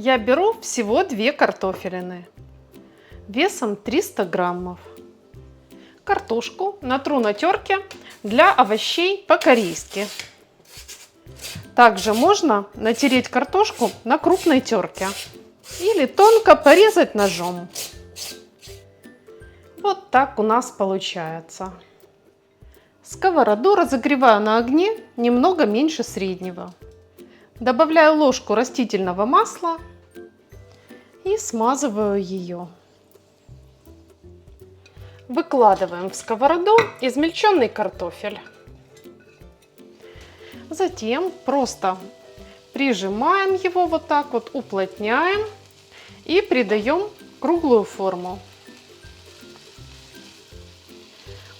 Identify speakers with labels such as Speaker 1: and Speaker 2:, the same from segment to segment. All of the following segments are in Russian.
Speaker 1: Я беру всего 2 картофелины весом 300 граммов. Картошку натру на терке для овощей по-корейски. Также можно натереть картошку на крупной терке или тонко порезать ножом. Вот так у нас получается. Сковороду разогреваю на огне немного меньше среднего. Добавляю ложку растительного масла и смазываю ее. Выкладываем в сковороду измельченный картофель. Затем просто прижимаем его вот так вот, уплотняем и придаем круглую форму.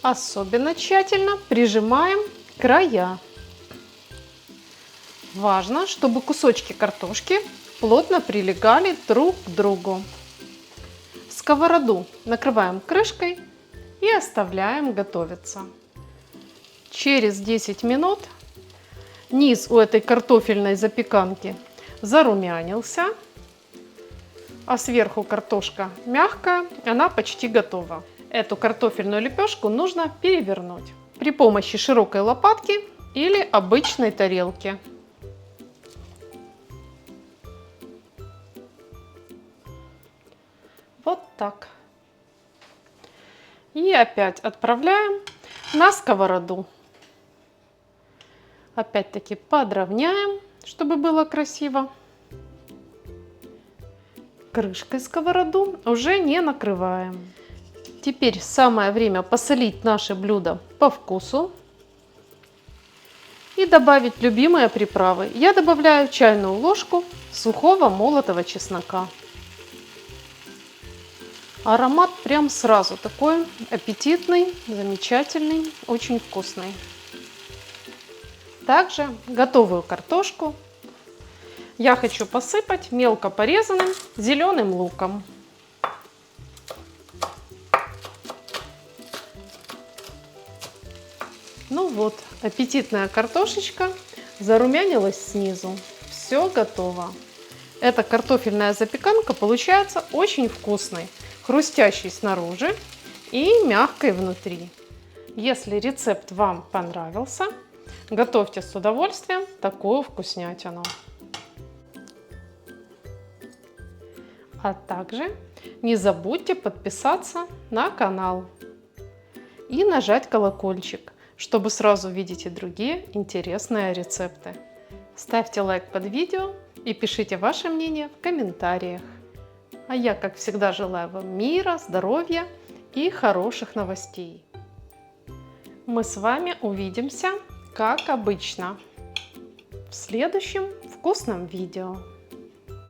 Speaker 1: Особенно тщательно прижимаем края. Важно, чтобы кусочки картошки плотно прилегали друг к другу. Сковороду накрываем крышкой и оставляем готовиться. Через 10 минут низ у этой картофельной запеканки зарумянился, а сверху картошка мягкая, она почти готова. Эту картофельную лепешку нужно перевернуть при помощи широкой лопатки или обычной тарелки. Вот так. И опять отправляем на сковороду. Опять-таки подровняем, чтобы было красиво. Крышкой сковороду уже не накрываем. Теперь самое время посолить наше блюдо по вкусу и добавить любимые приправы. Я добавляю чайную ложку сухого молотого чеснока. Аромат прям сразу такой аппетитный, замечательный, очень вкусный. Также готовую картошку я хочу посыпать мелко порезанным зеленым луком. Ну вот, аппетитная картошечка зарумянилась снизу. Все готово. Эта картофельная запеканка получается очень вкусной, хрустящей снаружи и мягкой внутри. Если рецепт вам понравился, готовьте с удовольствием такую вкуснятину. А также не забудьте подписаться на канал и нажать колокольчик, чтобы сразу видеть и другие интересные рецепты. Ставьте лайк под видео и пишите ваше мнение в комментариях. А я, как всегда, желаю вам мира, здоровья и хороших новостей. Мы с вами увидимся, как обычно, в следующем вкусном видео.